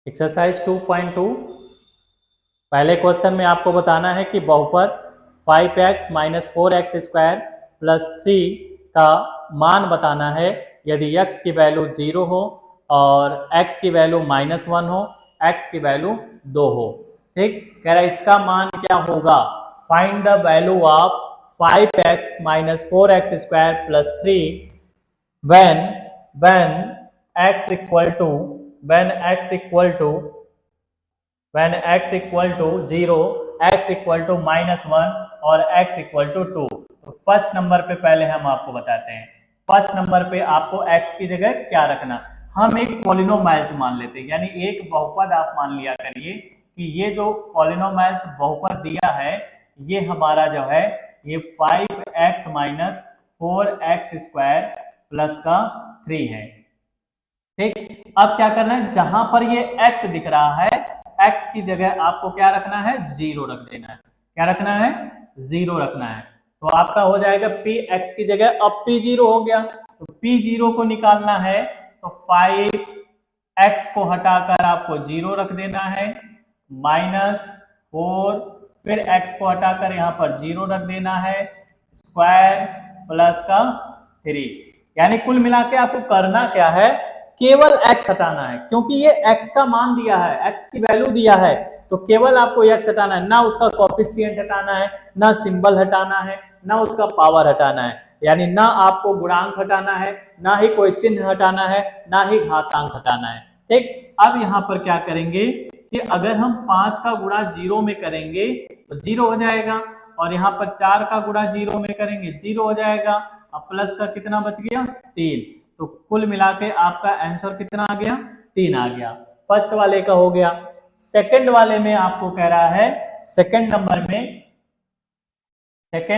Exercise 2.2 पहले question में आपको बताना है कि बहुपद 5x minus 4x square plus 3 का मान बताना है यदि x की वैल्यू 0 हो और x की वैल्यू -1 हो, x की वैल्यू 2 हो। ठीक, कह रहा है इसका मान क्या होगा। Find the value of 5x minus 4x square plus 3 when x equal to when x equal to 0, x equal to -1 और x equal to 2। तो फर्स्ट नंबर पे पहले हम आपको बताते हैं, फर्स्ट नंबर पे आपको x की जगह क्या रखना। हम एक पॉलिनोमाइल्स मान लेते हैं, यानी एक बहुपद आप मान लिया करिए कि ये जो पॉलिनोमाइल्स बहुपद दिया है ये हमारा जो है ये 5x minus 4x square plus का 3 है। ठीक, अब क्या करना है, जहां पर ये x दिख रहा है x की जगह आपको क्या रखना है, 0 रख देना है। क्या रखना है, 0 रखना है। तो आपका हो जाएगा p x की जगह, अब p 0 हो गया तो p 0 को निकालना है तो 5x को हटाकर आपको 0 रख देना है, -4 फिर x को हटाकर यहाँ पर 0 रख देना है, स्क्वायर प्लस का 3। यानी कुल मिला के आपको करना क्या है, केवल x हटाना है, क्योंकि ये x का मान दिया है, x की वैल्यू दिया है तो केवल आपको x हटाना है, ना उसका कोएफिशिएंट हटाना है, ना सिंबल हटाना है, ना उसका पावर हटाना है, यानी ना आपको गुणांक हटाना है, ना ही कोई चिन्ह हटाना है, ना ही घातांक हटाना है। ठीक, अब यहाँ पर क्या करेंगे कि अगर हम 5 का गुणा 0 में करेंगे तो 0 हो जाएगा, और यहाँ पर 4 का गुणा 0 में करेंगे 0 हो जाएगा, अब प्लस का कितना बच गया, 3। तो कुल मिला के आपका आंसर कितना आ गया, 3 आ गया। फर्स्ट वाले का हो गया। सेकंड वाले में आपको कह रहा है, सेकंड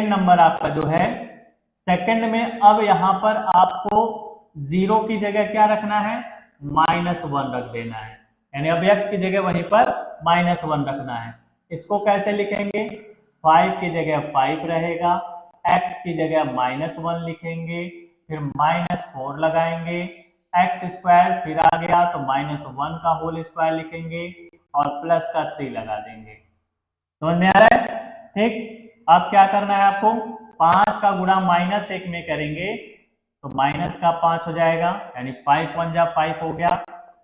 नंबर आपका जो है सेकंड में, अब यहां पर आपको 0 की जगह क्या रखना है, -1 रख देना है, यानी अब x की जगह वहीं पर -1 रखना है। इसको कैसे लिखेंगे, 5 की जगह 5 रहेगा, x की जगह -1 लिखेंगे, फिर -4 लगाएंगे, x स्क्वायर फिर आ गया तो -1 का होल स्क्वायर लिखेंगे और प्लस का 3 लगा देंगे। समझ में आ रहा है। ठीक, अब क्या करना है आपको, 5 का गुणा -1 में करेंगे तो माइनस का 5 हो जाएगा, यानी 5 1 जा 5 हो गया,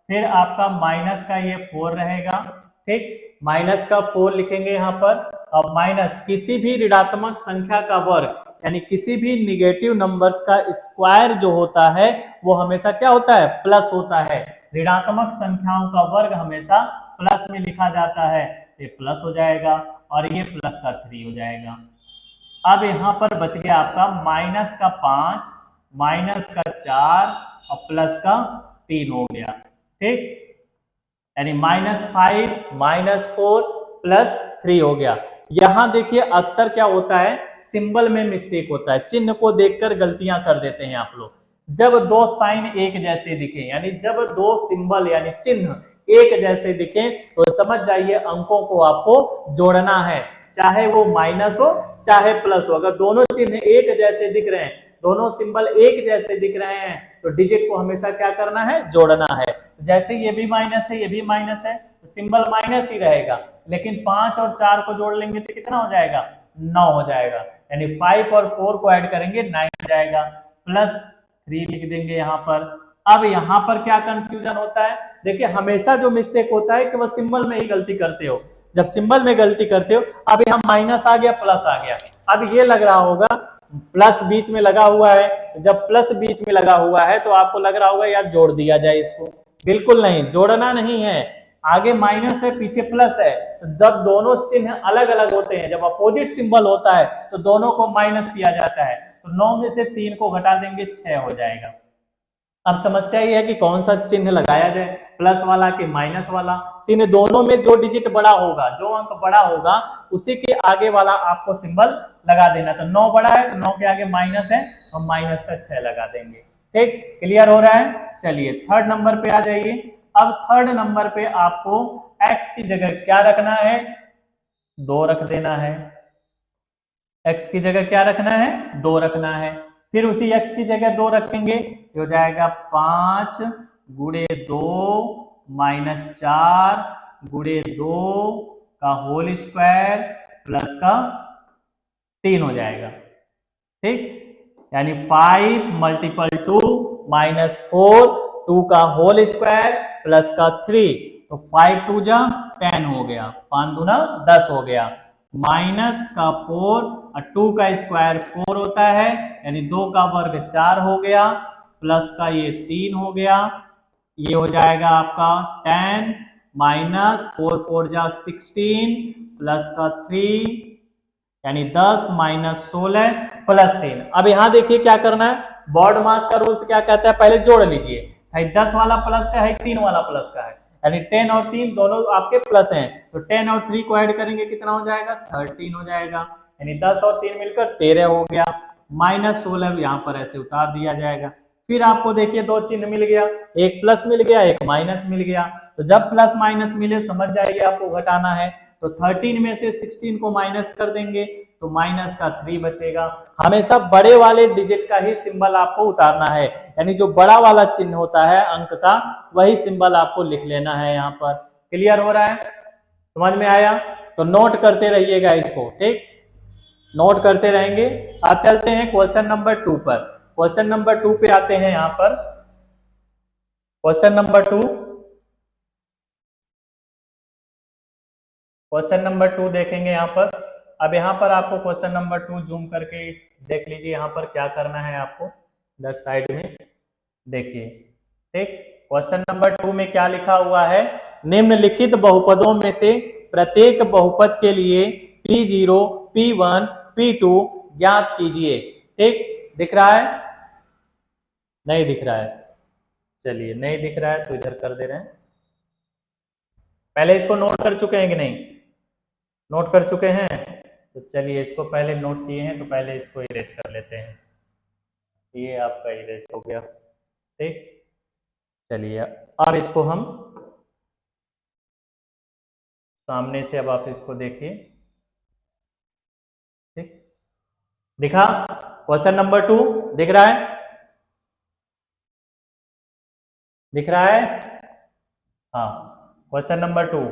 फिर आपका माइनस का ये 4 रहेगा। ठीक, माइनस का 4 लिखेंगे यहाँ पर। अब माइनस किसी भी ऋणात्मक संख्या का वर्ग, यानी किसी भी निगेटिव नंबर्स का स्क्वायर जो होता है वो हमेशा क्या होता है, प्लस होता है। ऋणात्मक संख्याओं का वर्ग हमेशा प्लस में लिखा जाता है, ये प्लस हो जाएगा और ये प्लस का 3 हो जाएगा। अब यहाँ पर बच गया आपका माइनस का 5, माइनस का 4 और प्लस का 3 हो गया। ठीक, यानी -5 -4 प्लस 3 हो गया। यहां देखिए अक्सर क्या होता है, सिंबल में मिस्टेक होता है, चिन्ह को देखकर गलतियां कर देते हैं आप लोग। जब दो साइन एक जैसे दिखे, यानी जब दो सिंबल यानी चिन्ह एक जैसे दिखे तो समझ जाइए अंकों को आपको जोड़ना है, चाहे वो माइनस हो चाहे प्लस हो। अगर दोनों चिन्ह एक जैसे दिख रहे हैं, दोनों सिंबल एक जैसे दिख रहे हैं तो डिजिट को हमेशा क्या करना है, जोड़ना है। जैसे ये भी माइनस है, ये भी माइनस है तो सिंबल माइनस ही रहेगा, लेकिन 5 और 4 को जोड़ लेंगे तो कितना हो जाएगा, 9 हो जाएगा, यानी 5 और 4 को ऐड करेंगे 9 हो जाएगा, प्लस 3 लिख देंगे यहाँ पर। अब यहाँ पर क्या कंफ्यूजन होता है, देखिए हमेशा जो मिस्टेक होता है कि वह सिंबल में ही गलती करते हो। जब सिंबल में गलती करते हो, अब यहाँ माइनस आ गया प्लस आ गया, अब ये लग रहा होगा प्लस बीच में लगा हुआ है, जब प्लस बीच में लगा हुआ है तो आपको लग रहा होगा यार जोड़ दिया जाए इसको। बिल्कुल नहीं, जोड़ना नहीं है, आगे माइनस है पीछे प्लस है, तो जब दोनों चिन्ह अलग अलग होते हैं, जब अपोजिट सिंबल होता है तो दोनों को माइनस किया जाता है, तो 9 में से 3 को घटा देंगे 6 हो जाएगा। अब समस्या ये है कि कौन सा चिन्ह लगाया जाए, प्लस वाला कि माइनस वाला। इन दोनों में जो डिजिट बड़ा होगा, जो अंक बड़ा होगा उसी के आगे वाला आपको सिंबल लगा देना। तो 9 बड़ा है तो 9 के आगे माइनस है, हम माइनस का 6 लगा देंगे। ठीक, क्लियर हो रहा है। चलिए थर्ड नंबर पे आ जाइए। अब थर्ड नंबर पे आपको x की जगह क्या रखना है, 2 रख देना है। x की जगह क्या रखना है, 2 रखना है। फिर उसी x की जगह 2 रखेंगे, हो जाएगा 5 गुणे 2 -4 गुणे 2 का होल स्क्वायर प्लस का 3 हो जाएगा। ठीक, यानी 5 मल्टीपल 2 -4 2 का होल स्क्वायर प्लस का 3, तो 5 2 जा 10 हो गया, 5 दूना 10 हो गया, माइनस का 4 और 2 का स्क्वायर 4 होता है, यानी 2 का वर्ग 4 हो गया, प्लस का ये 3 हो गया, ये हो जाएगा आपका 10 माइनस 4 4 जा 16 प्लस का 3, यानी 10 माइनस 16 प्लस 3। अब यहां देखिए क्या करना है, बॉड मास का रूल्स क्या कहता है, पहले जोड़ लीजिए, है 10 वाला प्लस का है, 3 वाला प्लस का है, यानी 10 और 3 दोनों आपके प्लस हैं, तो 10 और 3 को ऐड करेंगे कितना हो जाएगा, 13 हो जाएगा, यानी 10 और 3 मिलकर 13 हो गया, माइनस 16 यहाँ पर ऐसे उतार दिया जाएगा। फिर आपको देखिए दो चिन्ह मिल गया, एक प्लस मिल गया, एक माइनस मिल गया, तो जब प्लस माइनस मिले समझ जाइए आपको घटाना है, तो 13 में से 16 को माइनस कर देंगे तो माइनस का 3 बचेगा। हमेशा बड़े वाले डिजिट का ही सिंबल आपको उतारना है, यानी जो बड़ा वाला चिन्ह होता है अंक का वही सिंबल आपको लिख लेना है यहाँ पर। क्लियर हो रहा है, समझ में आया, तो नोट करते रहिएगा इसको, ठीक, नोट करते रहेंगे। अब चलते हैं क्वेश्चन नंबर 2 पर। क्वेश्चन नंबर 2 पे आते हैं यहाँ पर, क्वेश्चन नंबर 2, क्वेश्चन नंबर 2 देखेंगे यहाँ पर। अब यहाँ पर आपको क्वेश्चन नंबर 2 जूम करके देख लीजिए, यहाँ पर क्या करना है आपको, इधर साइड में देखिए, ठीक। क्वेश्चन नंबर 2 में क्या लिखा हुआ है, निम्नलिखित बहुपदों में से प्रत्येक बहुपद के लिए P0, P1, P2 ज्ञात कीजिए। ठीक, दिख रहा है, नहीं दिख रहा है, चलिए नहीं दिख रहा है तो इधर कर दे रहे हैं। पहले इसको नोट कर चुके हैं कि नहीं, नोट कर चुके हैं, तो चलिए इसको पहले नोट किए हैं तो पहले इसको इरेज कर लेते हैं, ये आपका इरेज हो गया। ठीक, चलिए अब इसको हम सामने से, अब आप इसको देखिए, ठीक, दिखा क्वेश्चन नंबर 2, दिख रहा है, दिख रहा है, हाँ, क्वेश्चन नंबर 2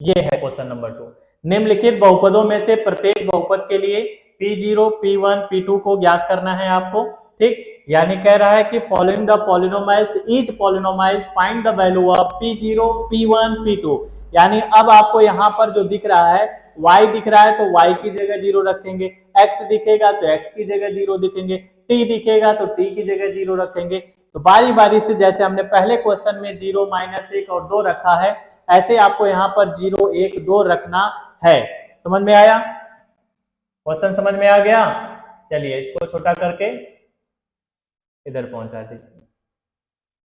ये है क्वेश्चन नंबर 2। निम्नलिखित बहुपदों में से प्रत्येक बहुपद के लिए P0, P1, P2 को ज्ञात करना है आपको। ठीक, यानी कह रहा है कि following the polynomials each polynomials find the value of P0, P1, P2। यानी अब आपको यहाँ पर जो दिख रहा है y दिख रहा है तो y की जगह 0 रखेंगे, x दिखेगा तो x की जगह 0 दिखेंगे, t दिखेगा तो t की जगह 0 रखेंगे। तो बारी बारी से जैसे हमने पहले क्वेश्चन में 0, -1 और 2 रखा है, ऐसे आपको यहाँ पर 0, 1, 2 रखना है। समझ में आया, क्वेश्चन समझ में आ गया। चलिए इसको छोटा करके इधर पहुंचा दीजिए।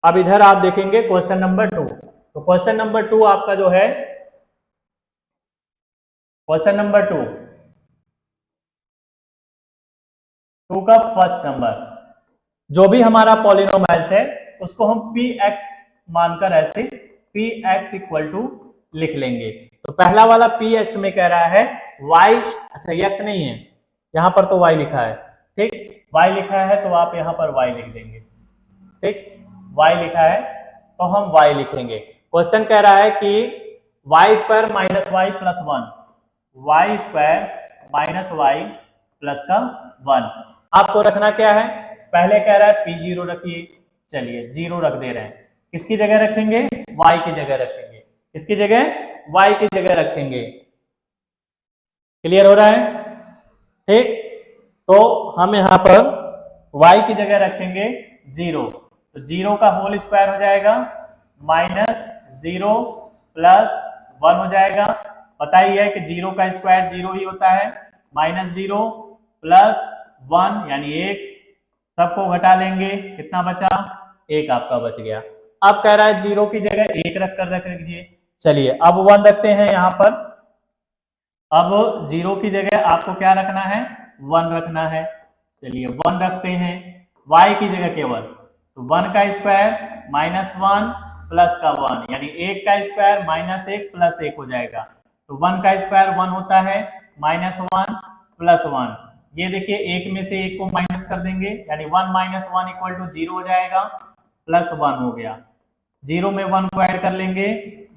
अब इधर आप देखेंगे क्वेश्चन नंबर 2, तो क्वेश्चन नंबर 2 आपका जो है, क्वेश्चन नंबर 2 का फर्स्ट नंबर, जो भी हमारा पॉलिनोमाइल्स है उसको हम px मानकर ऐसे px इक्वल टू लिख लेंगे। तो पहला वाला px में कह रहा है y, अच्छा x नहीं है यहां पर, तो y लिखा है, ठीक, y लिखा है तो आप यहां पर y लिख देंगे। ठीक, y लिखा है तो हम y लिखेंगे। क्वेश्चन कह रहा है कि y square minus y plus 1, y square minus y plus का 1। आपको रखना क्या है, पहले कह रहा है P0 रखिए, चलिए 0 रख दे रहे हैं, किसकी जगह रखेंगे, y की जगह रखेंगे, किसकी जगह, y की जगह रखेंगे। क्लियर हो रहा है, ठीक, तो हम यहां पर y की जगह रखेंगे 0, तो 0 का होल स्क्वायर हो जाएगा -0 प्लस 1 हो जाएगा। पता ही है कि 0 का स्क्वायर 0 ही होता है, -0 प्लस 1 यानी 1, सबको घटा लेंगे, कितना बचा, 1 आपका बच गया। अब कह रहा है 0 की जगह 1 रख लीजिए, चलिए अब 1 रखते हैं यहां पर। अब 0 की जगह आपको क्या रखना है, 1 रखना है, चलिए 1 रखते हैं, y की जगह केवल, तो 1 का स्क्वायर -1 प्लस का 1 यानी 1 का स्क्वायर -1 प्लस 1 हो जाएगा, तो 1 का स्क्वायर 1 होता है, -1 प्लस 1, ये देखिए 1 में से 1 को माइनस कर देंगे, यानी 1 - 1 = 0 हो जाएगा, प्लस 1 हो गया। 0 में 1 को ऐड कर लेंगे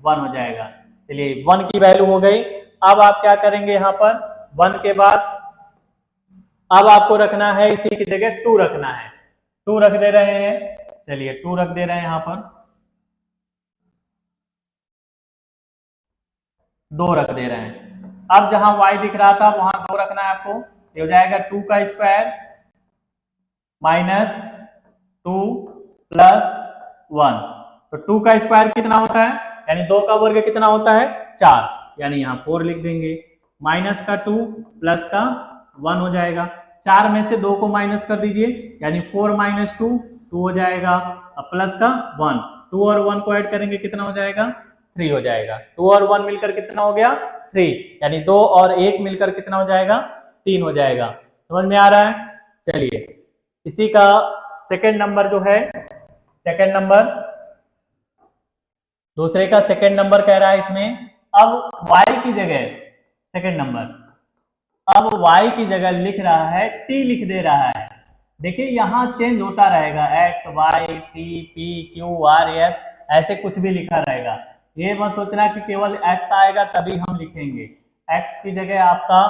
1 हो जाएगा। चलिए 1 की वैल्यू हो गई। अब आप क्या करेंगे, यहाँ पर 1 के बाद अब आपको रखना है इसी की जगह 2 रखना है। 2 रख दे रहे हैं, चलिए 2 रख दे रहे हैं, यहाँ पर 2 रख दे रहे हैं। अब जहां y दिख रहा था वहां 2 रखना है आपको। ये हो जाएगा 2 का स्क्वायर माइनस 2 प्लस 1। तो 2 का स्क्वायर कितना होता है, यानी 2 का वर्ग कितना होता है 4, यानी यहाँ 4 लिख देंगे। माइनस का 2 प्लस का 1 हो जाएगा। 4 में से 2 को माइनस कर दीजिए, यानी 4 माइनस 2 2 हो जाएगा। अब प्लस का 1, 2 और 1 को ऐड करेंगे कितना हो जाएगा 3 हो जाएगा। 2 और 1 मिलकर कितना हो गया 3, यानी 2 और 1 मिलकर कितना हो जाएगा 3 हो जाएगा। समझ में आ रहा है। चलिए इसी का सेकंड नंबर जो है, सेकंड नंबर दूसरे का सेकंड नंबर कह रहा है इसमें। अब y की जगह सेकंड नंबर, अब y की जगह लिख रहा है t लिख दे रहा है। देखिए यहाँ चेंज होता रहेगा, x y t p q r s ऐसे कुछ भी लिखा रहेगा। ये मत सोचना कि केवल x आएगा तभी हम लिखेंगे। x की जगह आपका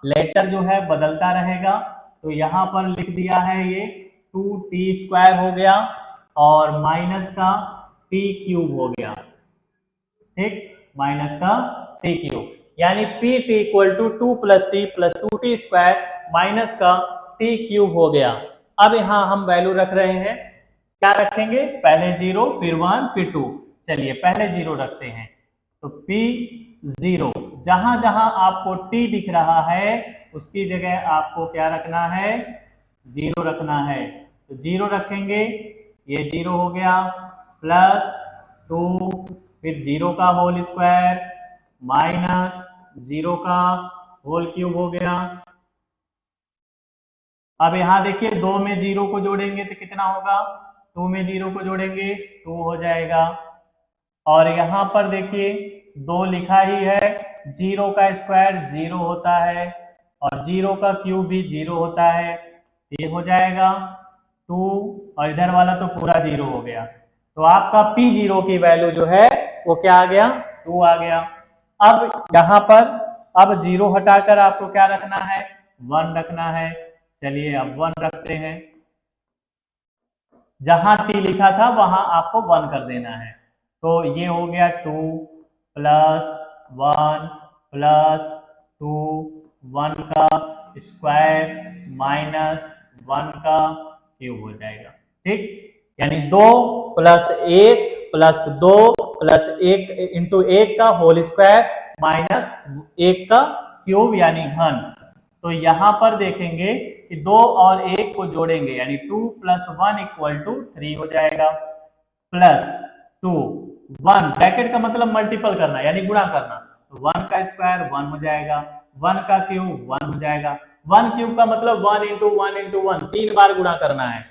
लेटर जो है बदलता रहेगा। तो यहाँ पर लिख दिया है ये 2t² हो गया और माइनस का t³ हो गया। ठीक, माइनस का t³ यानी pt equal to 2 plus t plus 2t² minus का t³ हो गया। अब यहाँ हम वैल्यू रख रहे हैं, क्या रखेंगे, पहले 0 फिर 1 फिर 2। चलिए पहले 0 रखते हैं। तो p0 जहां जहां आपको t दिख रहा है उसकी जगह आपको क्या रखना है 0 रखना है। तो 0 रखेंगे, ये 0 हो गया प्लस 2 फिर 0 का होल स्क्वायर माइनस 0 का होल क्यूब हो गया। अब यहाँ देखिए 2 में 0 को जोड़ेंगे तो कितना होगा, 2 में 0 को जोड़ेंगे 2 हो जाएगा। और यहाँ पर देखिए 2 लिखा ही है, 0 का स्क्वायर 0 होता है और 0 का क्यूब भी 0 होता है। ये हो जाएगा 2 और इधर वाला तो पूरा 0 हो गया। तो आपका p0 की वैल्यू जो है वो क्या आ गया 2 आ गया। अब यहाँ पर अब 0 हटाकर आपको क्या रखना है 1 रखना है। चलिए अब 1 रखते हैं, जहां t लिखा था वहां आपको 1 कर देना है। तो ये हो गया 2 प्लस 1 प्लस 2 1 का स्क्वायर माइनस 1 का क्यूब हो जाएगा। ठीक, यानी 2 प्लस 1 प्लस 2 प्लस 1 इंटू 1 का होल स्क्वायर माइनस 1 का क्यूब यानी घन। तो यहां पर देखेंगे कि 2 और 1 को जोड़ेंगे यानी 2 प्लस 1 इक्वल टू 3 हो जाएगा। प्लस 2 1 ब्रैकेट का मतलब मल्टीपल करना यानी गुणा करना, तो 1 का स्क्वायर 1 हो जाएगा, 1 का क्यूब 1 हो जाएगा। 1 क्यूब का मतलब 1 इंटू 1 इंटू 1 3 बार गुणा करना है।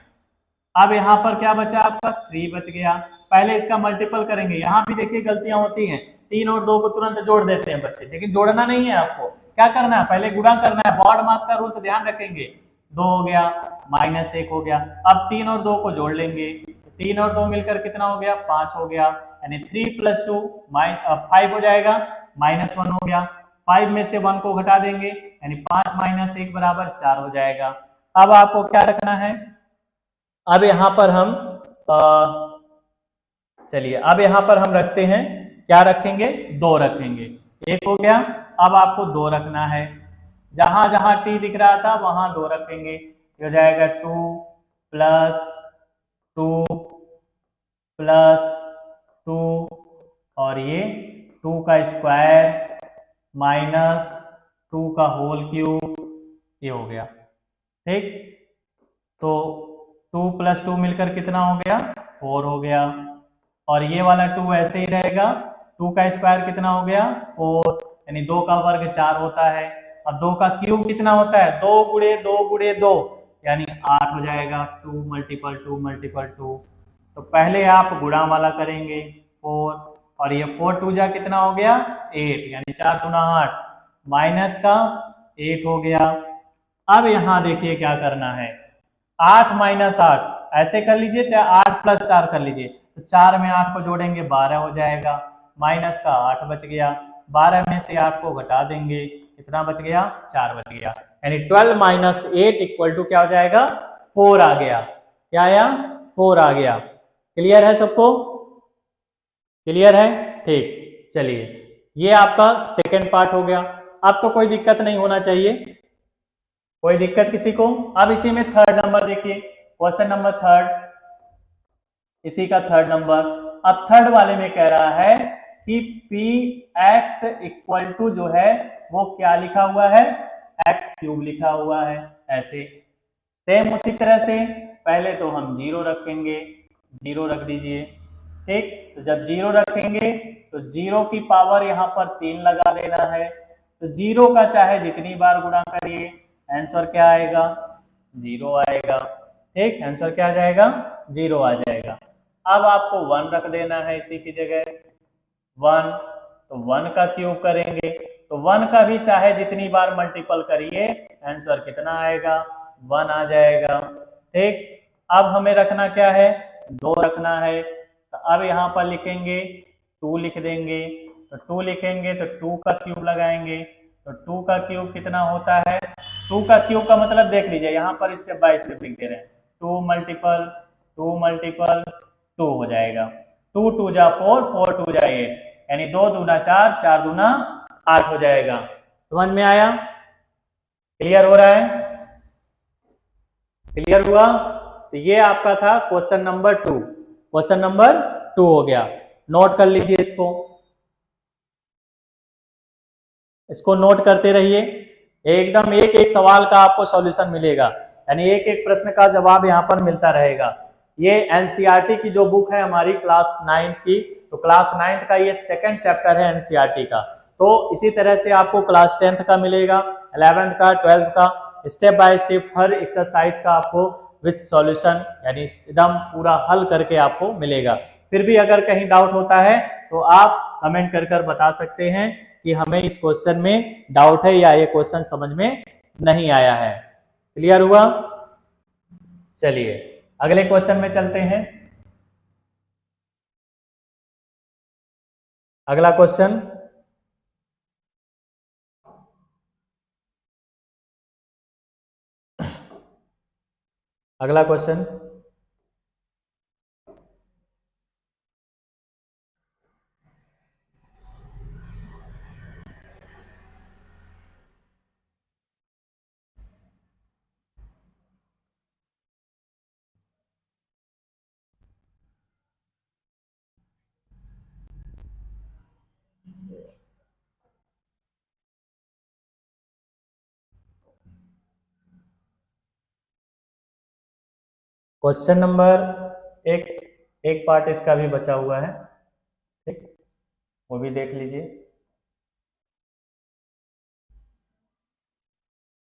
अब यहाँ पर क्या बचा आपका 3 बच गया। पहले इसका मल्टीपल करेंगे, यहाँ भी देखिए गलतियां होती हैं, 3 और 2 को तुरंत जोड़ देते हैं बच्चे, लेकिन जोड़ना नहीं है आपको, क्या करना है पहले गुणा करना है। बॉड मास का रूल्स ध्यान रखेंगे। 2 हो गया माइनस 1 हो गया। अब 3 और 2 को जोड़ लेंगे, 3 और 2 मिलकर कितना हो गया 5 हो गया, यानी 3 प्लस 2 5 हो जाएगा, माइनस 1 हो गया। 5 में से 1 को घटा देंगे यानी 5 माइनस 1 बराबर 4 हो जाएगा। अब आपको क्या रखना है, अब यहाँ पर हम चलिए अब यहाँ पर हम रखते हैं, क्या रखेंगे 2 रखेंगे। 1 हो गया, अब आपको 2 रखना है, जहां जहां t दिख रहा था वहां 2 रखेंगे। हो जाएगा 2 प्लस 2 प्लस 2 और ये 2 का स्क्वायर माइनस 2 का होल क्यूब, ये हो गया। ठीक, तो 2 प्लस 2 मिलकर कितना हो गया 4 हो गया। और ये वाला 2 ऐसे ही रहेगा, 2 का स्क्वायर कितना हो गया 4, यानी 2 का वर्ग 4 होता है। और 2 का क्यूब कितना होता है 2 गुणे 2 गुणे 2 यानी 8 हो जाएगा। 2 मल्टीपल 2 मल्टीपल 2, तो पहले आप गुणा वाला करेंगे 4 और ये 4 2 जा कितना हो गया 8, यानी 4 गुना 8 माइनस का 8 हो गया। अब यहाँ देखिए क्या करना है, 8 माइनस 8 ऐसे कर लीजिए, चाहे 8 + 4 कर लीजिए। तो 4 में 8 को जोड़ेंगे 12 हो जाएगा, माइनस का 8 बच गया, 12 में से 8 को घटा देंगे, कितना बच गया, 4 बच गया। यानी 12 - 8 इक्वल टू क्या हो जाएगा, 4 आ गया। क्या आया, 4 आ गया। क्लियर है सबको, क्लियर है, ठीक। चलिए ये आपका सेकेंड पार्ट हो गया। अब तो कोई दिक्कत नहीं होना चाहिए, कोई दिक्कत किसी को। अब इसी में थर्ड नंबर देखिए, क्वेश्चन नंबर थर्ड, इसी का थर्ड नंबर। अब थर्ड वाले में कह रहा है कि px इक्वल टू जो है वो क्या लिखा हुआ है, x³ लिखा हुआ है। ऐसे सेम उसी तरह से पहले तो हम 0 रखेंगे, 0 रख दीजिए, ठीक। तो जब 0 रखेंगे तो 0 की पावर यहाँ पर 3 लगा देना है। तो 0 का चाहे जितनी बार गुणा करिए, आंसर क्या आएगा, 0 आएगा, ठीक। आंसर क्या आ जाएगा, 0 आ जाएगा। अब आपको 1 रख देना है इसी की जगह, 1। तो 1 का क्यूब करेंगे तो 1 का भी चाहे जितनी बार मल्टीपल करिए, आंसर कितना आएगा, 1 आ जाएगा, ठीक। अब हमें रखना क्या है, 2 रखना है। तो अब यहाँ पर लिखेंगे 2 लिख देंगे। तो 2 लिखेंगे तो 2 का क्यूब लगाएंगे। तो 2 का क्यूब कितना होता है, 2 का क्यूब का मतलब देख लीजिए, यहाँ पर स्टेप बाय स्टेप लिख दे रहे हैं। 2 मल्टीपल 2 मल्टीपल 2 हो जाएगा। 2 2 जा 4, 4 2 जा 8, यानी 2 दूना 4, 4 दूना 8 हो जाएगा। समझ में आया, क्लियर हो रहा है, क्लियर हुआ। तो ये आपका था क्वेश्चन नंबर 2, क्वेश्चन नंबर 2 हो गया। नोट कर लीजिए इसको, इसको नोट करते रहिए। एकदम एक एक सवाल का आपको सॉल्यूशन मिलेगा, यानी एक एक प्रश्न का जवाब यहाँ पर मिलता रहेगा। ये एनसीईआरटी की जो बुक है हमारी क्लास 9 की, तो क्लास 9 का ये सेकंड चैप्टर है एनसीईआरटी का। तो इसी तरह से आपको क्लास 10th का मिलेगा, 11th का, 12th का, step by step her exercise का आपको विद सॉल्यूशन, यानी एकदम पूरा हल करके आपको मिलेगा। फिर भी अगर कहीं डाउट होता है तो आप कमेंट कर बता सकते हैं कि हमें इस क्वेश्चन में डाउट है या ये क्वेश्चन समझ में नहीं आया है। क्लियर हुआ। चलिए अगले क्वेश्चन में चलते हैं। अगला क्वेश्चन, अगला क्वेश्चन, क्वेश्चन नंबर एक पार्ट इसका भी बचा हुआ है, ठीक, वो भी देख लीजिए।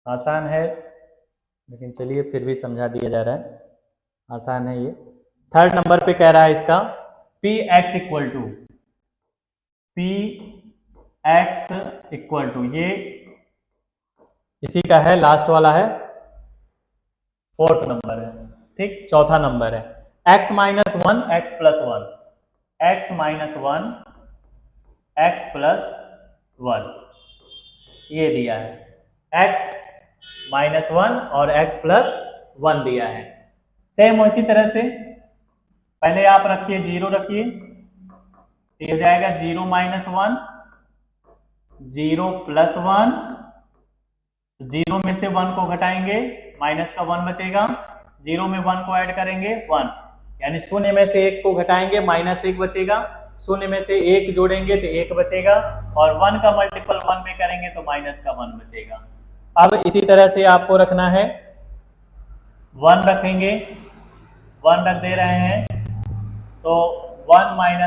आसान है लेकिन चलिए फिर भी समझा दिया जा रहा है, आसान है ये। थर्ड नंबर पे कह रहा है इसका px इक्वल टू ये इसी का है, लास्ट वाला है, फोर्थ नंबर है, ठीक, चौथा नंबर है। x - 1 x + 1, x - 1 x + 1 ये दिया है, x - 1 और x + 1 दिया है। सेम उसी तरह से पहले आप रखिए 0 रखिए, ये हो जाएगा 0 - 1 0 + 1, 0 में से 1 को घटाएंगे, माइनस का 1 बचेगा, 0 में 1 को ऐड करेंगे 1, यानी 0 में से 1 को घटाएंगे, -1 बचेगा, 0 में से 1 जोड़ेंगे तो 1 बचेगा, और 1 का मल्टीपल 1 में करेंगे तो माइनस का 1 बचेगा। अब इसी तरह से आपको रखना है, 1 रखेंगे, 1 रख दे रहे हैं, तो 1 - 1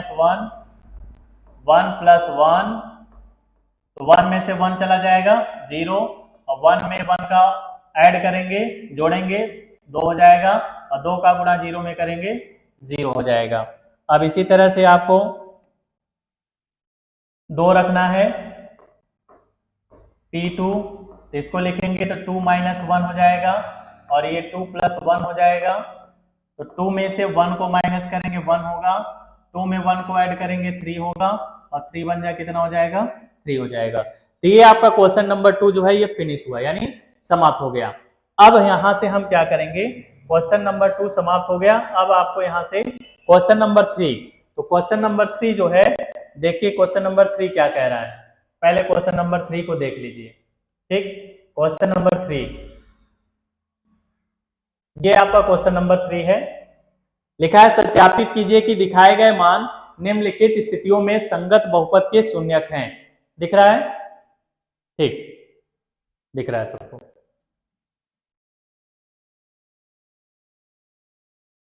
1 + 1, तो 1 में से 1 चला जाएगा 0, और 1 में 1 का ऐड करेंगे, जोड़ेंगे 2 हो जाएगा, और 2 का गुणा 0 में करेंगे 0 हो जाएगा। अब इसी तरह से आपको 2 रखना है p2, तो इसको लिखेंगे तो 2 - 1 हो जाएगा, और ये 2 + 1 हो जाएगा, तो 2 में से 1 को माइनस करेंगे 1 होगा, 2 में 1 को ऐड करेंगे 3 होगा, और 3 बन जाए कितना हो जाएगा, 3 हो जाएगा। तो ये आपका क्वेश्चन नंबर 2 जो है ये फिनिश हुआ, यानी समाप्त हो गया। अब यहां से हम क्या करेंगे, क्वेश्चन नंबर 2 समाप्त हो गया। अब आपको यहां से क्वेश्चन नंबर 3, तो क्वेश्चन नंबर 3 जो है, देखिए क्वेश्चन नंबर 3 क्या कह रहा है। पहले क्वेश्चन नंबर 3 को देख लीजिए। ठीक, क्वेश्चन नंबर 3, ये आपका क्वेश्चन नंबर 3 है। लिखा है सत्यापित कीजिए कि दिखाए गए मान निम्नलिखित स्थितियों में संगत बहुपद के शून्यक हैं। दिख रहा है? ठीक, दिख रहा है सबको।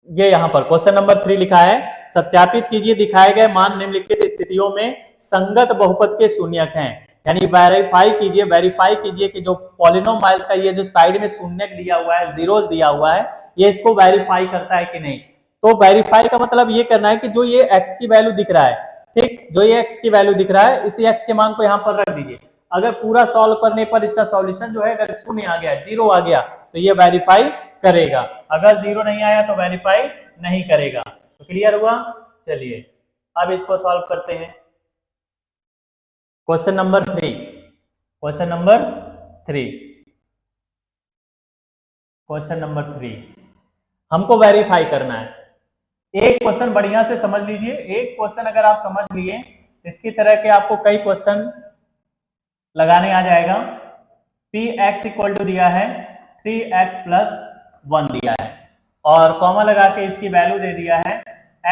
ये यहां पर क्वेश्चन नंबर 3 लिखा है, सत्यापित कीजिए दिखाए गए मान निम्नलिखित स्थितियों में संगत बहुपद के शून्यक हैं। यानी वेरीफाई कीजिए कि जो पॉलिनोमाइल्स का ये जो साइड में शून्यक दिया हुआ है, जीरोस दिया हुआ है, ये इसको वेरीफाई करता है कि नहीं। तो वेरीफाई का मतलब ये करना है कि जो ये x की वैल्यू दिख रहा है, ठीक, जो ये x की वैल्यू दिख रहा है, इसी x के मान को यहाँ पर रख दीजिए। अगर पूरा सॉल्व करने पर इसका सॉल्यूशन जो है अगर शून्य आ गया, जीरो आ गया, तो ये वेरीफाई करेगा। अगर जीरो नहीं आया तो वेरीफाई नहीं करेगा। तो क्लियर हुआ? चलिए अब इसको सॉल्व करते हैं। Question number 3, question number 3, question number 3 हमको वेरीफाई करना है। एक क्वेश्चन बढ़िया से समझ लीजिए। एक क्वेश्चन अगर आप समझ लिए, इसकी तरह के आपको कई क्वेश्चन लगाने आ जाएगा। px इक्वल टू दिया है 3x प्लस 1 दिया है, और कॉमा लगा के इसकी वैल्यू दे दिया है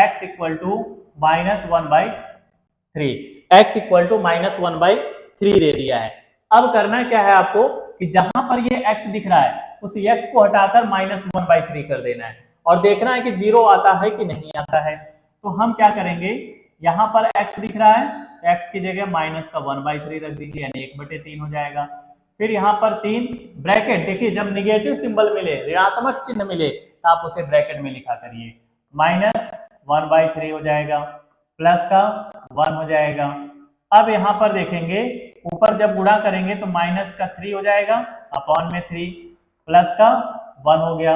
x equal to -1/3, x equal to -1/3 दे दिया है। अब करना क्या है आपको कि जहां पर ये x दिख रहा है उस x को हटाकर -1/3 कर देना है, और देखना है कि जीरो आता है कि नहीं आता है। तो हम क्या करेंगे, यहां पर x दिख रहा है, x की जगह माइनस का 1/3 रख दीजिए, यानी 1/3 हो जाएगा। फिर यहाँ पर 3 ब्रैकेट, देखिए जब निगेटिव सिंबल मिले, ऋणात्मक चिन्ह मिले, तो आप उसे ब्रैकेट में लिखा करिए। -1/3 हो जाएगा, प्लस का 1 हो जाएगा। अब यहाँ पर देखेंगे ऊपर जब गुणा करेंगे तो माइनस का 3 हो जाएगा, अपॉन में 3, प्लस का 1 हो गया।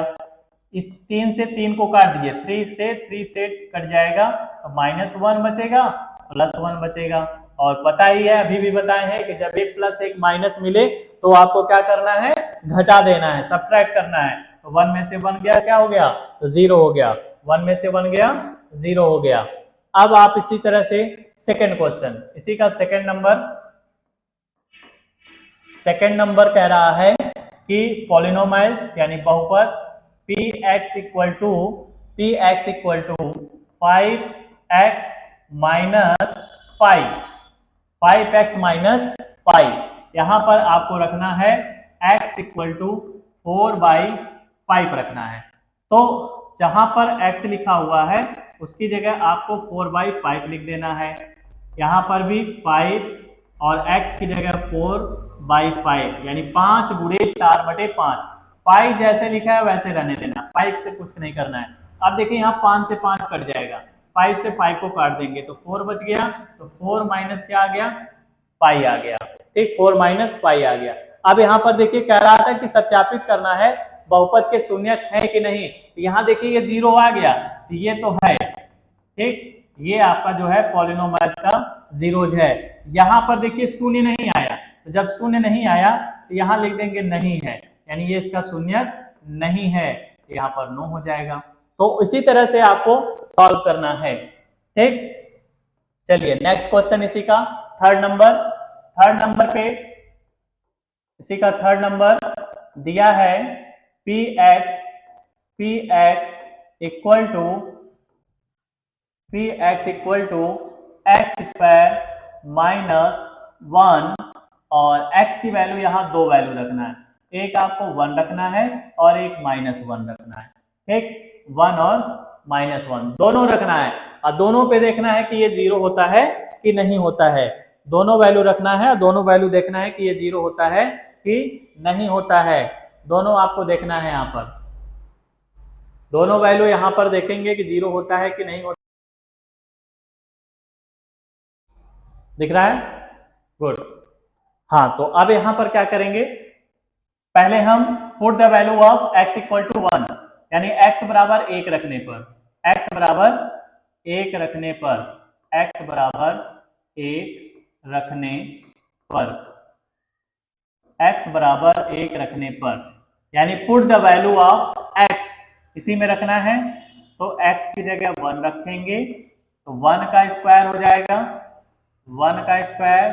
इस 3 से 3 को काट दीजिए, 3 से कट जाएगा, तो -1 बचेगा, +1 बचेगा। और पता ही है, अभी भी बताए हैं कि जब एक प्लस एक माइनस मिले तो आपको क्या करना है, घटा देना है, सब्ट्रैक्ट करना है। तो 1 में से 1 गया, क्या हो गया, तो 0 हो गया। 1 में से 1 गया, 0 हो गया। अब आप इसी तरह से सेकंड क्वेश्चन, इसी का सेकंड नंबर कह रहा है कि पॉलिनोमाइल्स यानी बहुपद px equal to 5x minus 5x minus 5, यहां पर आपको रखना है x इक्वल टू 4/5 रखना है। तो जहां पर x लिखा हुआ है उसकी जगह आपको 4/5 लिख देना है। यहां पर भी 5 और x की जगह 4/5, यानी 5 गुणे 4/5। पाई जैसे लिखा है वैसे रहने देना, 5 से कुछ नहीं करना है। अब देखिए यहाँ 5 से 5 कट जाएगा, 5 से 5 को काट देंगे तो 4 बच गया, तो 4 माइनस क्या आ गया, पाई आ गया। ठीक, 4 माइनस पाई आ गया। अब यहाँ पर देखिए कह रहा था कि सत्यापित करना है बहुपद के शून्यक है कि नहीं। यहाँ देखिए ये 0 आ गया, तो ये तो है। ठीक, ये आपका जो है पॉलिनोमाइल्स का जीरोज है। यहाँ पर देखिए शून्य नहीं आया, तो जब शून्य नहीं आया तो यहाँ लिख देंगे नहीं है, यानी ये इसका शून्यक नहीं है, यहाँ पर नो हो जाएगा। तो इसी तरह से आपको सॉल्व करना है। ठीक, चलिए नेक्स्ट क्वेश्चन इसी का थर्ड नंबर पे इसी का थर्ड नंबर दिया है px equal to x square minus 1, और x की वैल्यू यहाँ 2 वैल्यू रखना है, एक आपको 1 रखना है और एक -1 रखना है। ठीक, 1 और -1 दोनों रखना है, और दोनों पे देखना है कि ये 0 होता है कि नहीं होता है। दोनों वैल्यू रखना है और दोनों वैल्यू देखना है कि ये 0 होता है कि नहीं होता है। दोनों आपको देखना है, यहाँ पर दोनों वैल्यू यहाँ पर देखेंगे कि 0 होता है कि नहीं होता। दिख रहा है? गुड। हाँ, तो अब यहाँ पर क्या करेंगे, पहले हम put the value of x equal to 1, यानी x बराबर 1 रखने पर, x बराबर 1 रखने पर, x बराबर 1 रखने पर, x बराबर 1 रखने पर, यानी put the value of x इसी में रखना है, तो x की जगह 1 रखेंगे, तो 1 का स्क्वायर हो जाएगा, 1 का स्क्वायर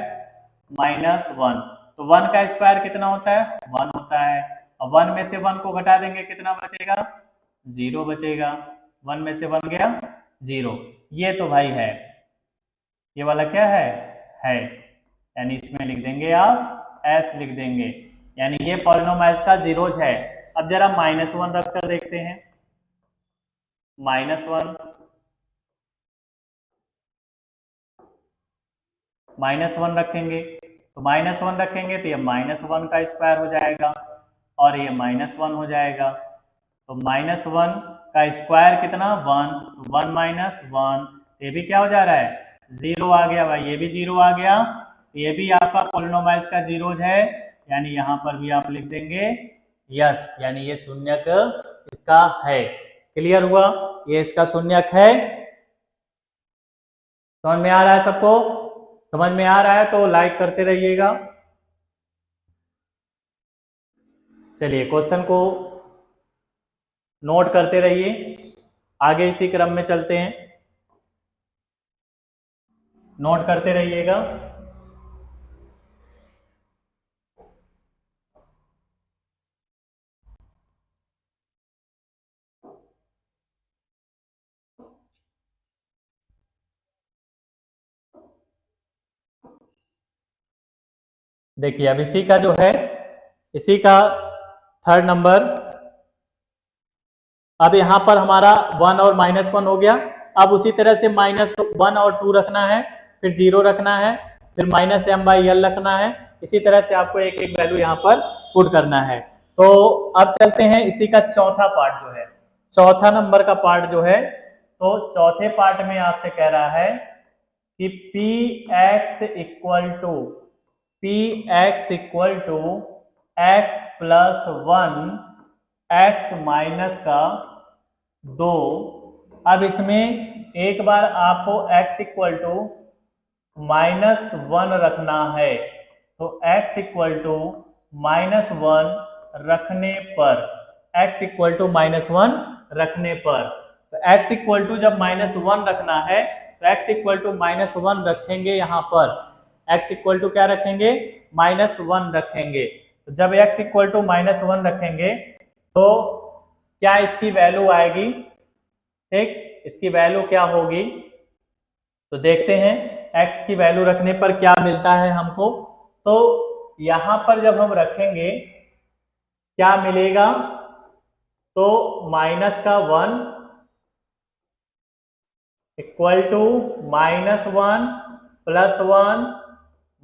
माइनस 1, तो 1 का स्क्वायर कितना होता है, 1 होता है। अब 1 में से 1 को घटा देंगे, कितना बचेगा, 0 बचेगा। 1 में से 1 गया 0। ये तो भाई है, ये वाला क्या है, यानी इसमें लिख देंगे आप s लिख देंगे, यानी ये पॉलिनोमाइल्स का जीरोज है। अब जरा -1 रखकर देखते हैं, -1 रखेंगे, तो -1 रखेंगे तो ये -1 का स्क्वायर हो जाएगा और ये -1 हो जाएगा, तो -1 का स्क्वायर कितना 1, 1 माइनस 1, ये भी क्या हो जा रहा है, 0 आ गया भाई, ये भी 0 आ गया, ये भी आपका पॉलिनोमाइल्स का जीरोज है, यानी यहां पर भी आप लिख देंगे यस, यानी ये शून्यक इसका है। क्लियर हुआ, ये इसका शून्यक है। समझ में आ रहा है सबको, समझ में आ रहा है तो लाइक करते रहिएगा। चलिए क्वेश्चन को नोट करते रहिए, आगे इसी क्रम में चलते हैं, नोट करते रहिएगा। देखिए अब इसी का जो है, इसी का 3rd नंबर, अब यहां पर हमारा 1 और -1 हो गया। अब उसी तरह से -1 और 2 रखना है, फिर 0 रखना है, फिर -m/l रखना है। इसी तरह से आपको एक एक वैल्यू यहाँ पर पुट करना है। तो अब चलते हैं इसी का चौथा पार्ट जो है, चौथा नंबर का पार्ट जो है, तो चौथे पार्ट में आपसे कह रहा है कि px equal to x plus 1 x minus का 2। अब इसमें एक बार आपको x इक्वल टू -1 रखना है, तो x इक्वल टू -1 रखने पर, x इक्वल टू -1 रखने पर, तो x इक्वल टू जब -1 रखना है तो x इक्वल टू -1 रखेंगे, यहाँ पर x इक्वल टू क्या रखेंगे, -1 रखेंगे। तो जब x इक्वल टू -1 रखेंगे तो क्या इसकी वैल्यू आएगी, ठीक, इसकी वैल्यू क्या होगी, तो देखते हैं x की वैल्यू रखने पर क्या मिलता है हमको। तो यहां पर जब हम रखेंगे क्या मिलेगा, तो -1 इक्वल टू -1 प्लस 1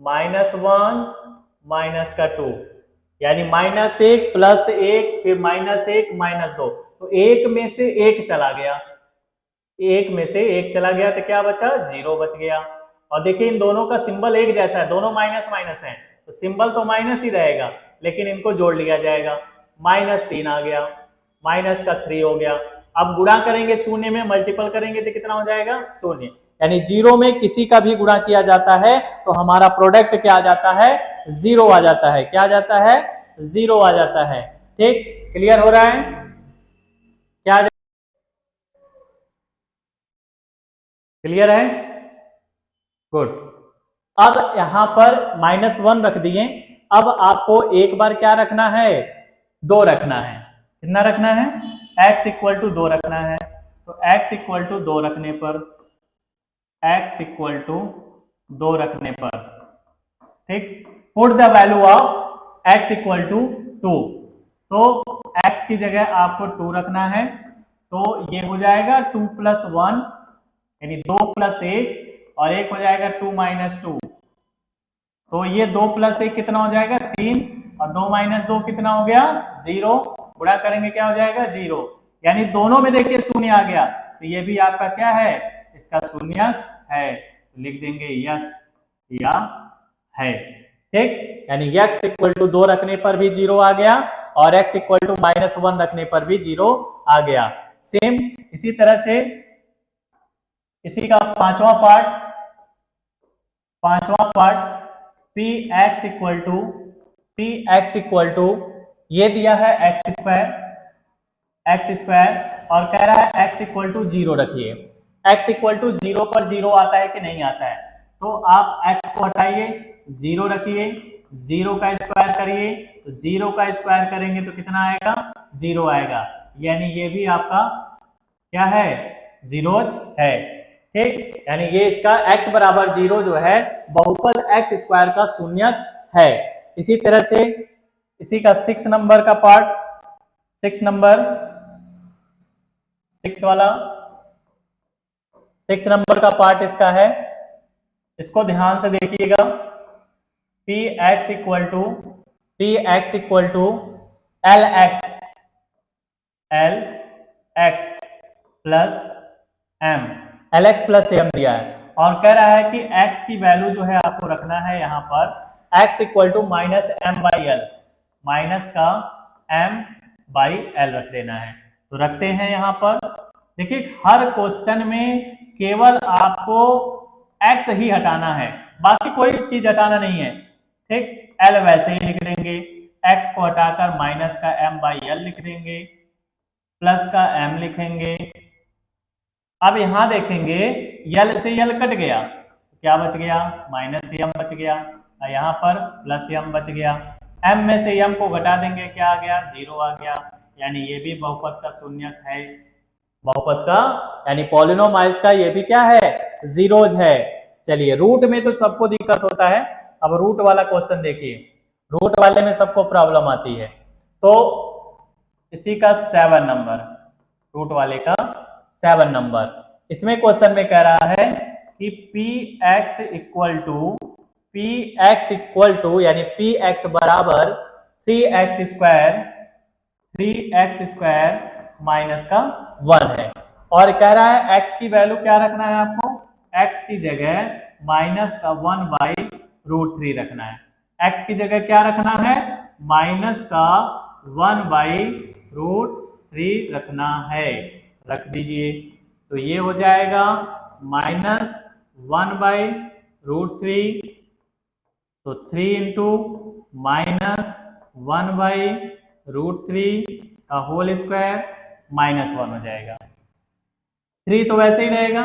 -1 -2, यानी -1 प्लस 1 फिर -1 -2, तो 1 में से 1 चला गया, 1 में से 1 चला गया तो क्या बचा, 0 बच गया। और देखिए इन दोनों का सिंबल एक जैसा है, दोनों माइनस माइनस है, तो सिंबल तो माइनस ही रहेगा, लेकिन इनको जोड़ लिया जाएगा, -3 आ गया, -3 हो गया। अब गुणा करेंगे शून्य में, मल्टीपल करेंगे तो कितना हो जाएगा, 0, यानी 0 में किसी का भी गुणा किया जाता है तो हमारा प्रोडक्ट क्या आ जाता है, 0 आ जाता है, क्या आ जाता है, 0 आ जाता है। ठीक, क्लियर हो रहा है, क्या क्लियर है, गुड। अब यहां पर -1 रख दिए, अब आपको एक बार क्या रखना है, 2 रखना है, कितना रखना है, x इक्वल टू 2 रखना है, तो x इक्वल टू 2 रखने पर, x इक्वल टू 2 रखने पर, ठीक, put the value of x equal to 2, तो x की जगह आपको 2 रखना है, तो ये हो जाएगा 2 + 1, यानी 2 + 1 और 1 हो जाएगा 2 - 2, तो ये 2 + 1 कितना हो जाएगा, 3, और 2 - 2 कितना हो गया, 0, गुणा करेंगे क्या हो जाएगा, 0, यानी दोनों में देखिए शून्य आ गया, तो ये भी आपका क्या है, इसका शून्य है, तो लिख देंगे यस या है। ठीक, यानी x इक्वल टू 2 रखने पर भी 0 आ गया और x इक्वल टू -1 रखने पर भी 0 आ गया। सेम इसी तरह से इसी का पांचवा पार्ट px इक्वल टू ये दिया है x स्क्वायर और कह रहा है x इक्वल टू 0 रखिए। x इक्वल टू 0 पर 0 आता है कि नहीं आता है, तो आप x को हटाइए, 0 रखिए, 0 का स्क्वायर करिए, तो 0 का स्क्वायर करेंगे तो कितना आएगा, 0 आएगा। यानी ये भी आपका क्या है, जीरोज है। ठीक, यानी ये इसका x बराबर 0 जो है बहुपद x स्क्वायर का शून्यक है। इसी तरह से इसी का 6 नंबर का पार्ट, 6 नंबर का पार्ट इसका है, इसको ध्यान से देखिएगा। px equal to lx plus m, lx plus m दिया है और कह रहा है कि x की वैल्यू जो है आपको रखना है यहाँ पर x equal to -m/l, minus का m/l रख देना है। तो रखते हैं यहाँ पर। देखिए हर क्वेश्चन में केवल आपको x ही हटाना है, बाकी कोई चीज हटाना नहीं है। ठीक, l वैसे ही लिख देंगे, x को हटाकर माइनस का m/l लिख देंगे, प्लस का m लिखेंगे। अब यहां देखेंगे यल से यल कट गया, क्या बच गया, -m बच गया, और यहाँ पर +m बच गया। m में से m को घटा देंगे, क्या आ गया, 0 आ गया। यानी ये भी बहुपद का शून्यक है, बहुपद का यानी पॉलिनोमाइल्स का ये भी क्या है, जीरोज है। चलिए रूट में तो सबको दिक्कत होता है, अब रूट वाला क्वेश्चन देखिए, रूट वाले में सबको प्रॉब्लम आती है। तो इसी का 7 नंबर, रूट वाले का 7 नंबर, इसमें क्वेश्चन में कह रहा है कि px इक्वल टू यानी px बराबर 3x स्क्वायर माइनस का 1 है और कह रहा है x की वैल्यू क्या रखना है आपको, x की जगह माइनस का 1/√3 रखना है। x की जगह क्या रखना है, माइनस का 1/√3 रखना है, रख दीजिए। तो ये हो जाएगा -1/√3, तो 3 इंटू -1/√3 का होल स्क्वायर -1 हो जाएगा। 3 तो वैसे ही रहेगा।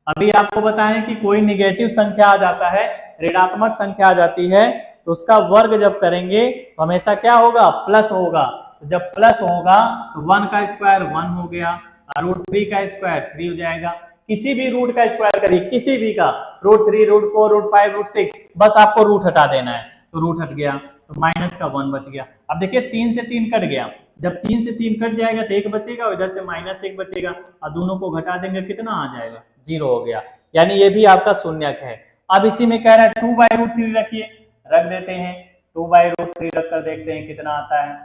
अभी आपको बताएं कि कोई निगेटिव संख्या आ जाता है, ऋणात्मक संख्या आ जाती है, तो उसका वर्ग जब करेंगे तो हमेशा क्या होगा, प्लस होगा। तो जब प्लस होगा तो 1 का स्क्वायर 1 हो गया, √3 का स्क्वायर 3 हो जाएगा। किसी भी रूट का स्क्वायर करिए, किसी भी का, √3, √4, √5, √6, बस आपको रूट हटा देना है। तो रूट हट गया तो माइनस का 1 बच गया। अब देखिए 3 से 3 कट गया, जब 3 से 3 कट जाएगा तो 1 बचेगा, इधर से -1 बचेगा और दोनों को घटा देंगे, कितना आ जाएगा, 0 हो गया। यानी ये भी आपका शून्यक है। अब इसी में कह रहा है 2/√3 रखिए, रख देते हैं, 2/√3 रख कर देखते हैं कितना आता है,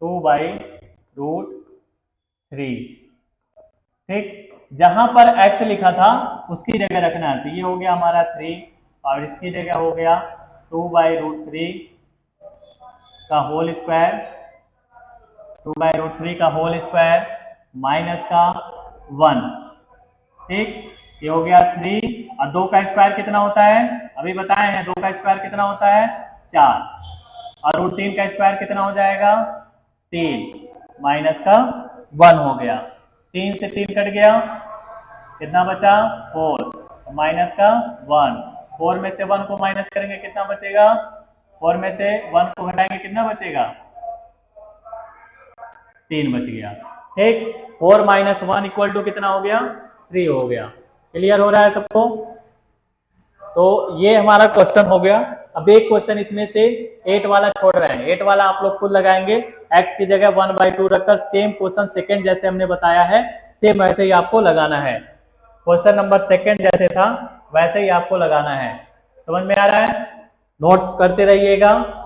2/√3। ठीक, जहां पर x लिखा था उसकी जगह रखना है, तो ये हो गया हमारा 3 और इसकी जगह हो गया 2/√3 का होल स्क्वायर, 2/√3 का होल स्क्वायर माइनस का 1। ठीक, ये हो गया 3 और 2 का स्क्वायर कितना होता है, अभी बताए हैं, 2 का स्क्वायर कितना होता है, 4, और √3 का स्क्वायर कितना हो जाएगा, 3 माइनस का 1 हो गया। 3 से 3 कट गया, कितना बचा, 4, माइनस का 1, 4 में से 1 को माइनस करेंगे कितना बचेगा, 4 में से 1 को घटाएंगे कितना बचेगा, 3 बच गया। ठीक, 4 - 1 इक्वल टू कितना हो गया, 3 हो गया। क्लियर हो रहा है सबको। तो ये हमारा क्वेश्चन हो गया। अब एक क्वेश्चन इसमें से 8 वाला छोड़ रहे हैं, 8 वाला आप लोग खुद लगाएंगे, x की जगह 1/2 रखकर सेम क्वेश्चन सेकंड जैसे हमने बताया है सेम वैसे ही आपको लगाना है। क्वेश्चन नंबर सेकंड जैसे था वैसे ही आपको लगाना है। समझ में आ रहा है, नोट करते रहिएगा।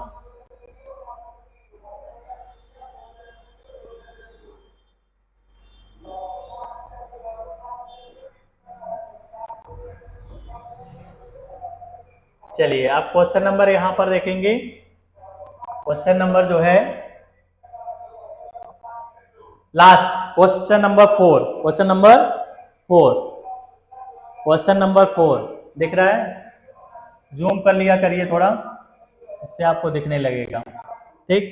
चलिए अब क्वेश्चन नंबर यहां पर देखेंगे। क्वेश्चन नंबर जो है last question number 4, question number 4 दिख रहा है? जूम कर लिया करिए थोड़ा, इससे आपको दिखने लगेगा। ठीक,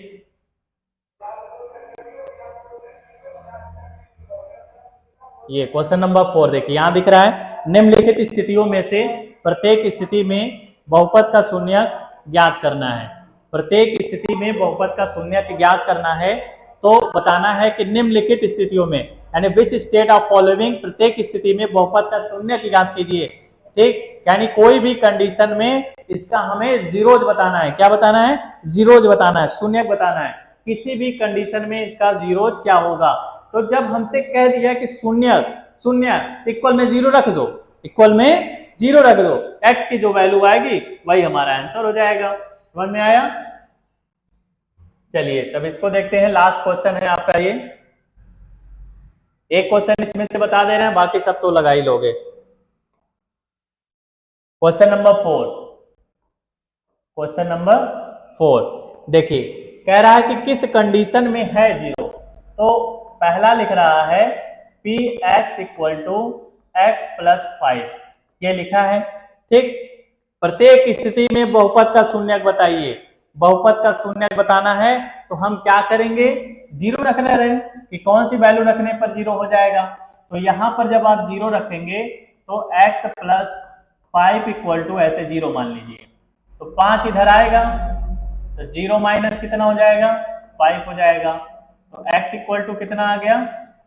ये क्वेश्चन नंबर 4 देखिए, यहां दिख रहा है निम्नलिखित स्थितियों में से प्रत्येक स्थिति में बहुपद का शून्यक ज्ञात करना है। प्रत्येक स्थिति में बहुपद का शून्यक ज्ञात करना है, तो बताना है कि निम्नलिखित स्थितियों में, यानी विच स्टेट ऑफ फॉलोइंग, प्रत्येक स्थिति में बहुपद का शून्यक ज्ञात कीजिए। ठीक, यानी कोई भी कंडीशन में इसका हमें जीरोज बताना है। क्या बताना है? जीरोज बताना है, शून्यक बताना है। किसी भी कंडीशन में इसका जीरोज क्या होगा। तो जब हमसे कह दिया कि शून्य इक्वल में जीरो रख दो, इक्वल में जीरो रख दो, एक्स की जो वैल्यू आएगी वही हमारा आंसर हो जाएगा। समझ में आया? चलिए तब इसको देखते हैं, लास्ट क्वेश्चन है आपका ये। एक क्वेश्चन इसमें से बता दे रहे हैं, बाकी सब तो लगा ही लोगे। क्वेश्चन नंबर 4 देखिए, कह रहा है कि किस कंडीशन में है जीरो। तो पहला लिख रहा है p x equal to x plus 5, ये लिखा है। ठीक, प्रत्येक स्थिति में बहुपद का शून्यक बताइए। बहुपद का शून्यक बताना है तो हम क्या करेंगे? जीरो रखने रहे कि कौन सी वैल्यू रखने पर जीरो हो जाएगा। तो यहां पर जब आप जीरो रखेंगे तो x प्लस 5 इक्वल टू ऐसे जीरो मान लीजिए, तो 5 इधर आएगा, तो जीरो माइनस कितना हो जाएगा? 5 हो जाएगा। तो x इक्वल टू कितना आ गया?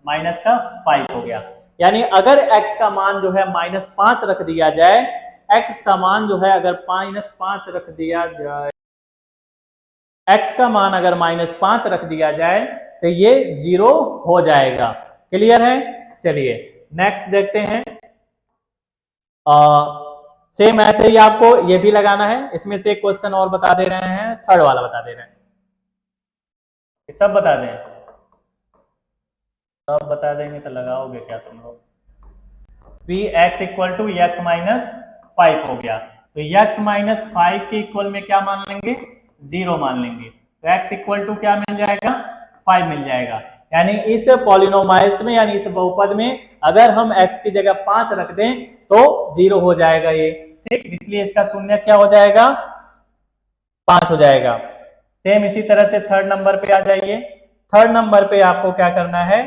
माइनस का 5 हो गया। यानी अगर x का मान जो है -5 रख दिया जाए, x का मान जो है अगर -5 रख दिया जाए, x का मान अगर -5 रख दिया जाए तो ये जीरो हो जाएगा। क्लियर है? चलिए नेक्स्ट देखते हैं। सेम ऐसे ही आपको ये भी लगाना है। इसमें से एक क्वेश्चन और बता दे रहे हैं, थर्ड वाला बता दे रहे हैं। सब बता दें, सब बता देंगे तो लगाओगे क्या तुम लोग? P x equal to x minus 5 हो गया, तो एक्स माइनस 5 के इक्वल में क्या मान लेंगे? जीरो मान लेंगे। तो x इक्वल टू क्या मिल जाएगा? 5 मिल जाएगा। यानी इस पॉलिनोमाइल्स में, यानी इस बहुपद में अगर हम x की जगह 5 रख दें तो जीरो हो जाएगा ये। ठीक, इसलिए इसका शून्य क्या हो जाएगा? 5 हो जाएगा। सेम इसी तरह से थर्ड नंबर पे आ जाइए। थर्ड नंबर पे आपको क्या करना है?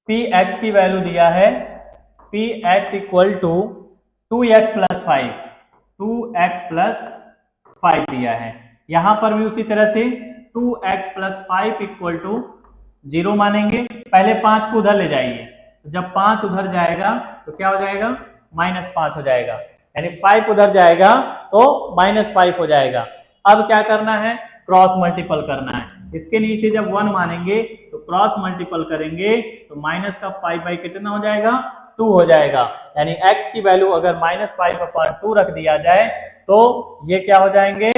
पी एक्स की वैल्यू दिया है, p x equal to 2x plus 5, 2x plus 5 दिया है। यहां पर भी उसी तरह से 2x plus 5 equal to zero मानेंगे। पहले 5 को उधर ले जाइए, तो जब 5 उधर जाएगा तो क्या हो जाएगा? -5 हो जाएगा। यानी 5 उधर जाएगा तो -5 हो जाएगा। अब क्या करना है? क्रॉस मल्टीपल करना है। इसके नीचे जब 1 मानेंगे तो क्रॉस मल्टीपल करेंगे तो माइनस का 5 बाई कितना हो जाएगा? 2 हो जाएगा। यानी x की वैल्यू अगर -5/2 रख दिया जाए तो ये क्या हो जाएंगे?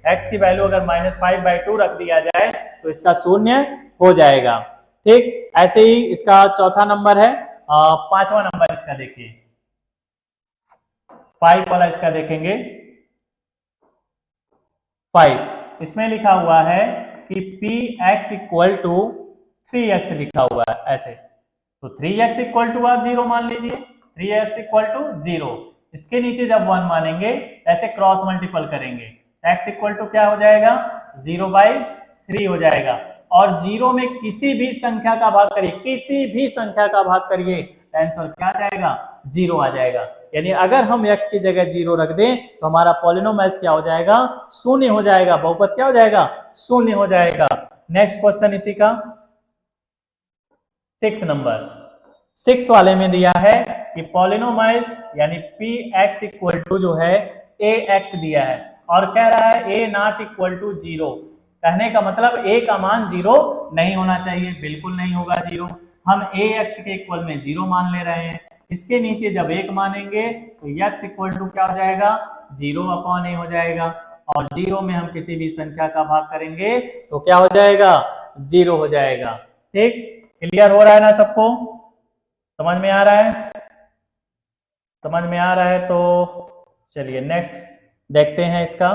x की वैल्यू अगर -5/2 रख दिया जाए तो इसका शून्य हो जाएगा। ठीक, ऐसे ही इसका चौथा नंबर है। पांचवा नंबर इसका देखिए, 5 वाला इसका देखेंगे। 5 इसमें लिखा हुआ है कि P x equal to 3x लिखा हुआ है ऐसे, तो 3x इक्वल टू आप जीरो मान लीजिए, 3x इक्वल टू जीरो। इसके नीचे जब 1 मानेंगे ऐसे क्रॉस मल्टीपल करेंगे, x इक्वल टू क्या हो जाएगा? 0/3 हो जाएगा। और जीरो में किसी भी संख्या का भाग करिए, किसी भी संख्या का भाग करिए, आंसर क्या आ जाएगा? जीरो आ जाएगा। यानी अगर हम x की जगह जीरो रख दें तो हमारा पॉलिनोमाइल्स क्या हो जाएगा? शून्य हो जाएगा। बहुपद क्या हो जाएगा? शून्य हो जाएगा। नेक्स्ट क्वेश्चन इसी का 6 नंबर, 6 वाले में दिया है कि पॉलिनोमाइल्स यानी पी एक्स इक्वल टू जो है ए एक्स दिया है और कह रहा है ए नॉट इक्वल टू जीरो। कहने का मतलब ए का मान जीरो नहीं होना चाहिए, बिल्कुल नहीं होगा जीरो। हम ए एक्स के इक्वल में जीरो मान ले रहे हैं। इसके नीचे जब 1 मानेंगे तो एक्स इक्वल टू क्या हो जाएगा? 0/a हो जाएगा। और जीरो में हम किसी भी संख्या का भाग करेंगे तो क्या हो जाएगा? जीरो हो जाएगा। ठीक, क्लियर हो रहा है ना सबको? समझ में आ रहा है? समझ में आ रहा है तो चलिए नेक्स्ट देखते हैं इसका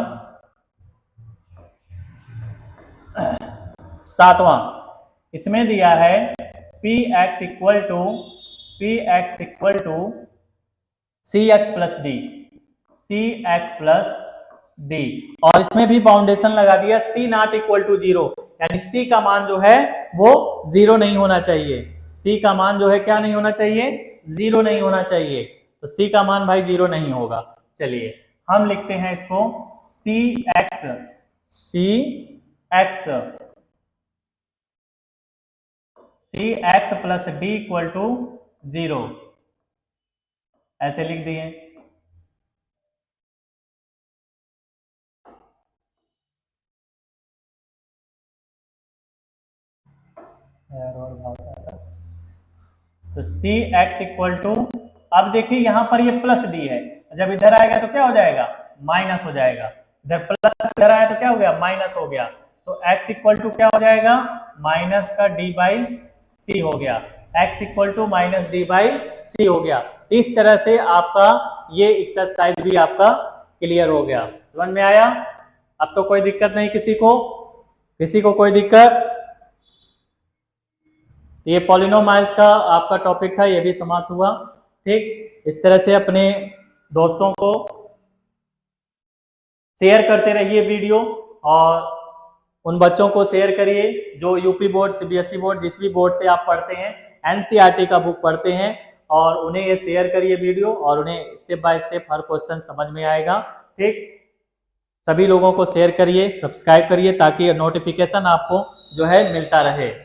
7वां। इसमें दिया है p x equal to c x plus d, और इसमें भी बाउंडेशन लगा दिया सी नॉट इक्वल टू 0, यानी सी का मान जो है वो 0 नहीं होना चाहिए। सी का मान जो है क्या नहीं होना चाहिए, 0 नहीं होना चाहिए। तो सी का मान भाई 0 नहीं होगा। चलिए हम लिखते हैं इसको C x plus D equal to 0, ऐसे लिख दिए। तो सी एक्स इक्वल टू, अब देखिए यहां पर ये प्लस डी है, जब इधर आएगा तो क्या हो जाएगा, माइनस हो जाएगा। इधर प्लस इधर आया तो क्या हो गया, माइनस हो गया। तो x इक्वल टू क्या हो जाएगा, माइनस का डी बाई सी हो गया। x equal to minus D by C हो गया। इस तरह से आपका ये एक्सरसाइज भी आपका क्लियर हो गया। समझ में आया? अब तो कोई दिक्कत नहीं, किसी को कोई दिक्कत? ये पॉलिनोमाइल्स का आपका टॉपिक था, ये भी समाप्त हुआ। ठीक, इस तरह से अपने दोस्तों को शेयर करते रहिए वीडियो, और उन बच्चों को शेयर करिए जो यूपी बोर्ड, सीबीएसई बोर्ड, जिस भी बोर्ड से आप पढ़ते हैं, एनसीईआरटी का बुक पढ़ते हैं, और उन्हें ये शेयर करिए वीडियो, और उन्हें step by step her question समझ में आएगा। ठीक, सभी लोगों को शेयर करिए, सब्सक्राइब करिए, ताकि नोटिफिकेशन आपको जो है मिलता रहे।